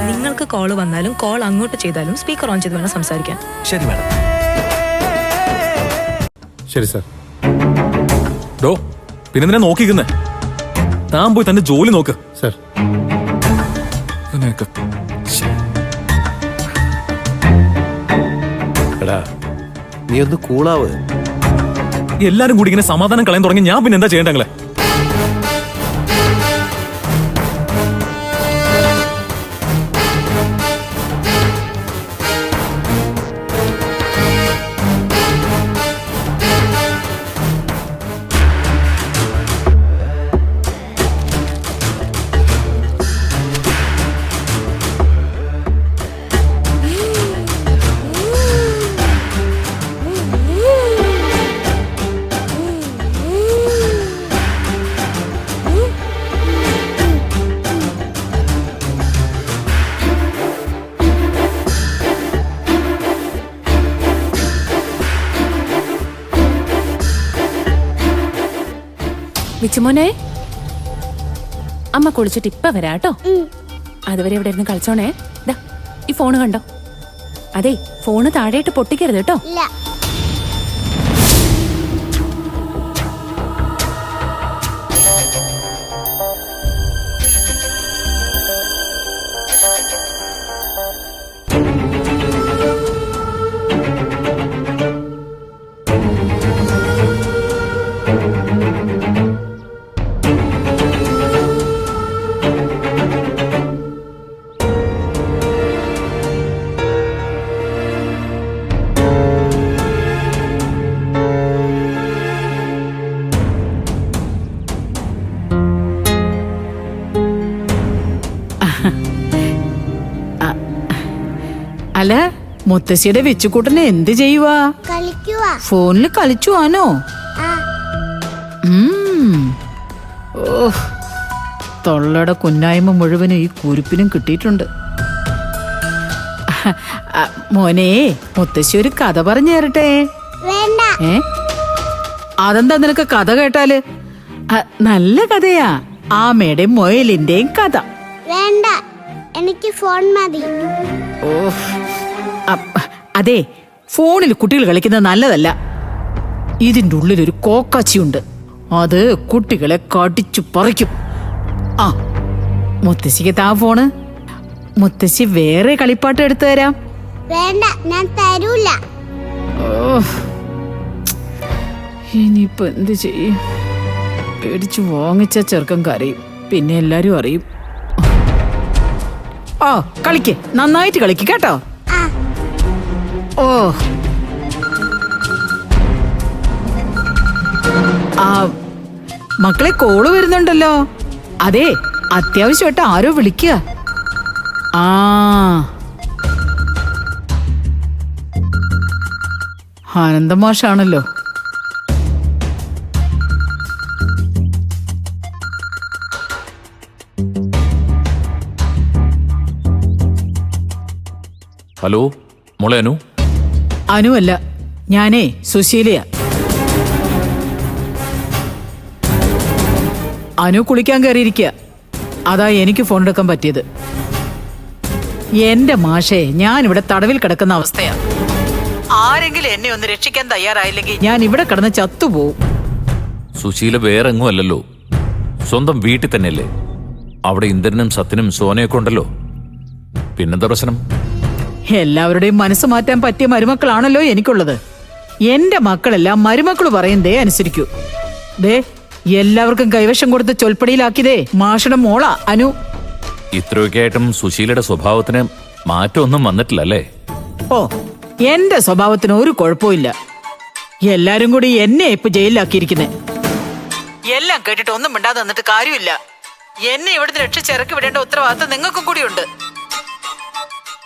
നിങ്ങൾക്ക് കോള് വന്നാലും കോൾ അങ്ങോട്ട് ചെയ്താലും സ്പീക്കർ ഓൺ ചെയ്ത് വേണം സംസാരിക്കാൻ. ശരി മാഡം. ശരി സാർ. ഡോ പിന്നെ നോക്കിക്കുന്നേ, താൻ പോയി തന്റെ ജോലി നോക്ക്. സാർ എടാ നീ ഒന്ന് കൂളാവ്. എല്ലാരും കൂടി ഇങ്ങനെ സമാധാനം കളയാൻ തുടങ്ങി ഞാൻ പിന്നെ എന്താ ചെയ്യണ്ടങ്ങളെ? വിച്ചുമോനെ, അമ്മ കുളിച്ചിട്ട് ഇപ്പൊ വരാട്ടോ. അതുവരെ ഇവിടെ ഇരുന്ന് കളിച്ചോണേ. ഈ ഫോണ് കണ്ടോ? അതെ, ഫോണ് താഴെയിട്ട് പൊട്ടിക്കരുത് കേട്ടോ. അല്ല, മുത്തശ്ശിയുടെ വെച്ചുകൂട്ടനെ എന്ത് ചെയ്യുവാ? ഫോണിൽ കളിച്ചുവാനോ? ഓ, തൊള്ളയുടെ കുന്നായ്മ മുഴുവനും ഈ കുരുപ്പിനും കിട്ടിയിട്ടുണ്ട്. മോനെ, മുത്തശ്ശി ഒരു കഥ പറഞ്ഞു തരട്ടെ? അതെന്താ നിനക്ക് കഥ കേട്ടാല്? നല്ല കഥയാ, ആമയുടെയും മൊയലിന്റെയും കഥ. വേണ്ട, എനിക്ക് ഫോൺ മതി. ഓ, അതെ, ഫോണിൽ കുട്ടികൾ കളിക്കുന്നത് നല്ലതല്ല. ഇതിൻ്റെ ഉള്ളിലൊരു കോക്കാച്ചിയുണ്ട്, അത് കുട്ടികളെ കടിച്ചു പറിക്കും. ആ, മുത്തശ്ശിക്ക് താ ഫോണ്. മുത്തശ്ശി വേറെ കളിപ്പാട്ട് എടുത്തു തരാം. വേണ്ട, ഞാൻ തരൂല. ഓ, ഇനിയിപ്പോ എന്ത് ചെയ്യും? പേടിച്ചു വാങ്ങിച്ച ചെറുക്കൻ കരയും, പിന്നെ എല്ലാരും അറിയും. ഓ, കളിക്ക്, നന്നായിട്ട് കളിക്ക് കേട്ടോ. ഓ, മക്കളെ, കോള് വരുന്നുണ്ടല്ലോ. അതെ, അത്യാവശ്യമായിട്ട് ആരോ വിളിക്കുക. ആനന്ദമാഷാണല്ലോ. ഹലോ, മോളെ അനു? അനുവല്ല, ഞാനേ സുശീലയാ. അനു കുളിക്കാൻ കയറിയിരിക്കുക, അതാ എനിക്ക് ഫോൺ എടുക്കാൻ പറ്റിയത്. എന്റെ മാഷേ, ഞാനിവിടെ തടവിൽ കിടക്കുന്ന അവസ്ഥയാ. ആരെങ്കിലും എന്നെ ഒന്ന് രക്ഷിക്കാൻ തയ്യാറായില്ലെങ്കിൽ ഞാൻ ഇവിടെ കിടന്ന് ചത്തുപോകും. സുശീല വേറെ എങ്ങും അല്ലല്ലോ, സ്വന്തം വീട്ടിൽ തന്നെയല്ലേ. അവിടെ ഇന്ദ്രനും സത്യനും സോനയൊക്കെ ഉണ്ടല്ലോ, പിന്നെന്താ പ്രശ്നം? എല്ലാവരുടെയും മനസ്സ് മാറ്റാൻ പറ്റിയ മരുമക്കളാണല്ലോ എനിക്കുള്ളത്. എന്റെ മക്കളെല്ലാം മരുമക്കൾ പറയുന്നതേ അനുസരിക്കൂ. ദേ, എല്ലാവർക്കും കൈവശം കൊടുത്ത് ചൊൽപ്പടിയിലാക്കിയതേ മാഷയുടെ മോളാ അനു. ഇത്രയൊക്കെ ആയിട്ടും സുശീലയുടെ സ്വഭാവത്തിന് മാറ്റമൊന്നും വന്നിട്ടില്ലല്ലേ? ഓ, എന്റെ സ്വഭാവത്തിന് ഒരു കുഴപ്പമില്ല. എല്ലാരും കൂടി എന്നെ ഇപ്പൊ ജയിലിലാക്കിയിരിക്കുന്നേ. എല്ലാം കേട്ടിട്ട് ഒന്നും മിണ്ടാതെ നിന്നിട്ട് കാര്യമില്ല. എന്നെ ഇവിടുന്ന് രക്ഷിച്ചിറക്കി വിടേണ്ട ഉത്തരവാദിത്തം നിങ്ങൾക്കും കൂടിയുണ്ട്.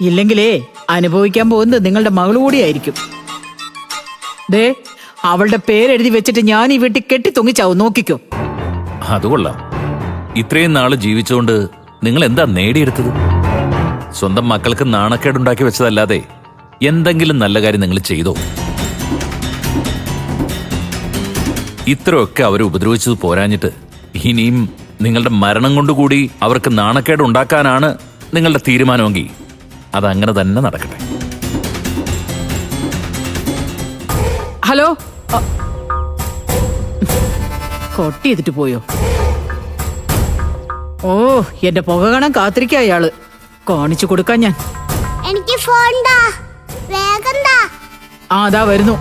ഇല്ലെങ്കിലേ അനുഭവിക്കാൻ പോകുന്നത് നിങ്ങളുടെ മകള് കൂടിയായിരിക്കും. ദേ, അവളുടെ പേരെഴുതി വെച്ചിട്ട് ഞാൻ ഈ വീട്ടിൽ കെട്ടി തൊങ്ങിച്ചാവും, നോക്കിക്കോ. അതുകൊള്ളാം. ഇത്രയും നാള് ജീവിച്ചുകൊണ്ട് നിങ്ങൾ എന്താ നേടിയെടുത്തത്? സ്വന്തം മക്കൾക്ക് നാണക്കേടുണ്ടാക്കി വെച്ചതല്ലാതെ എന്തെങ്കിലും നല്ല കാര്യം നിങ്ങൾ ചെയ്തോ? ഇത്രയൊക്കെ അവരെ ഉപദ്രവിച്ചത് പോരാഞ്ഞിട്ട് ഇനിയും നിങ്ങളുടെ മരണം കൊണ്ടുകൂടി അവർക്ക് നാണക്കേട് ഉണ്ടാക്കാനാണ് നിങ്ങളുടെ തീരുമാനമെങ്കിൽ അതങ്ങനെ തന്നെ നടക്കട്ടെ. ഹലോ കൊട്ടി ചെയ്തിട്ട് പോയോ? ഓ എന്റെ പുക കാണാൻ കാത്തിരിക്ക അയാള്. കാണിച്ചു കൊടുക്കാൻ ഞാൻ. എനിക്ക് ഫോൺ താ, വേഗം താ. ആ അതാ വരുന്നു.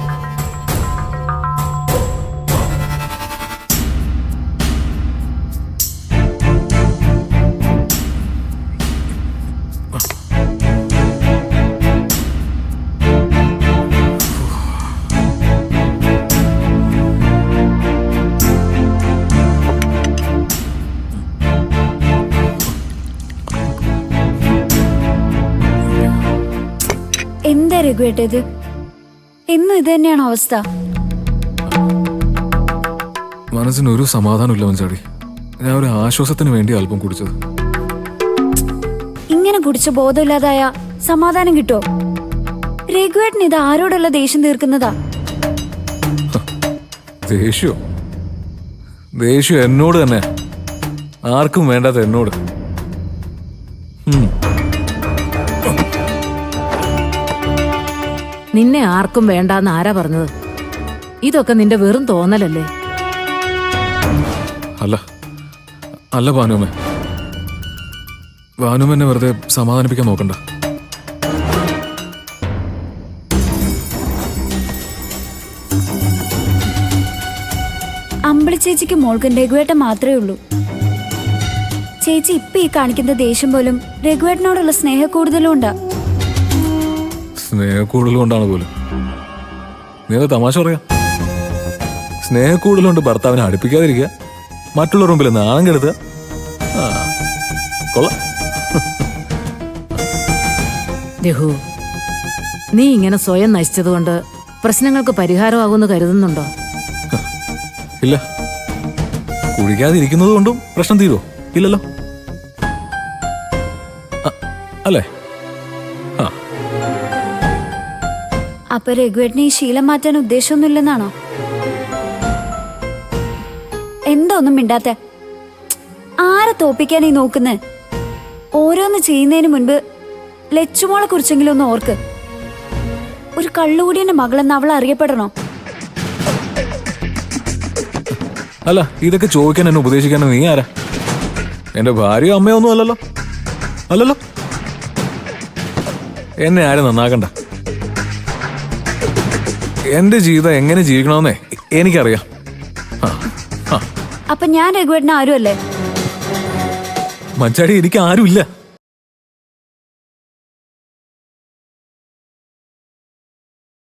എന്താ രഘുവേട്ടത്? എന്നും ഇത് തന്നെയാണോ അവസ്ഥ? മനസ്സിന് ഒരു സമാധാനമില്ല മഞ്ചാടി. ഞാൻ ഒരു ആശ്വാസത്തിന് വേണ്ടി അല്പം കുടിച്ചത്. ഇങ്ങനെ കുടിച്ച് ബോധമില്ലാതായ സമാധാനം കിട്ടോ? രഘുവേട്ടൻ ഇത് ആരോടുള്ള ദേഷ്യം തീർക്കുന്നതാ? ദേഷ്യം എന്നോട് തന്നെ, ആർക്കും വേണ്ടാത്ത എന്നോട്. നിന്നെ ആർക്കും വേണ്ടാന്ന് ആരാ പറഞ്ഞത്? ഇതൊക്കെ നിന്റെ വെറും തോന്നലല്ലേ? അല്ല ഭാനുമേ, ഭാനുമെന്നെ വെറുതെ സമാധാനിപ്പിക്കാൻ നോക്കണ്ട. അമ്പിളി ചേച്ചിക്ക് മോൾക്കും രഘുവേട്ടൻ മാത്രമേ ഉള്ളൂ. ചേച്ചി ഇപ്പൊ ഈ കാണിക്കുന്ന ദേഷ്യം പോലും രഘുവേട്ടനോടുള്ള സ്നേഹ കൂടുതലും ഉണ്ടാ. സ്നേഹക്കൂടുതലുകൊണ്ടാണ് പോലും. നീ അത് തമാശ പറയാം. സ്നേഹക്കൂടുതലുകൊണ്ട് ഭർത്താവിനെ അടുപ്പിക്കാതിരിക്കുക, മറ്റുള്ളവർ മുമ്പിൽ നാണം കെടുത്തുക. കൊള്ളാം. രഘു, നീ ഇങ്ങനെ സ്വയം നശിച്ചതുകൊണ്ട് പ്രശ്നങ്ങൾക്ക് പരിഹാരമാകുമെന്ന് കരുതുന്നുണ്ടോ? ഇല്ല. കുഴിക്കാതിരിക്കുന്നത് കൊണ്ടും പ്രശ്നം തീരുമോ? ഇല്ലല്ലോ, അല്ലേ? അപ്പൊ രഘുവേട്ടന് ഈ ശീലം മാറ്റാൻ ഉദ്ദേശമൊന്നുമില്ലെന്നാണോ? എന്താ ഒന്നും മിണ്ടാത്തെ? ആരെ തോപ്പിക്കാൻ ഈ നോക്കുന്നേ? ഓരോന്ന് ചെയ്യുന്നതിന് മുൻപ് ലച്ചുമോളെ കുറിച്ചെങ്കിലും ഒന്ന് ഓർക്ക്. ഒരു കള്ളുകൂടിയന്റെ മകളെന്ന് അവൾ അറിയപ്പെടണോ? അല്ല, ഇതൊക്കെ ചോദിക്കാൻ എന്നെ ഉപദേശിക്കാൻ നീ ആരാ? എന്റെ ഭാര്യയോ അമ്മയോ ഒന്നും അല്ലല്ലോ. അല്ലല്ലോ, എന്നെ ആരും നന്നാക്കണ്ട. എന്റെ ജീവിതം എങ്ങനെ ജീവിക്കണമെന്നേ എനിക്കറിയാം. അപ്പൊ ഞാൻ രഘുവേട്ടന് ആരുമല്ലേ? മച്ചാടി, എനിക്ക് ആരുമില്ല.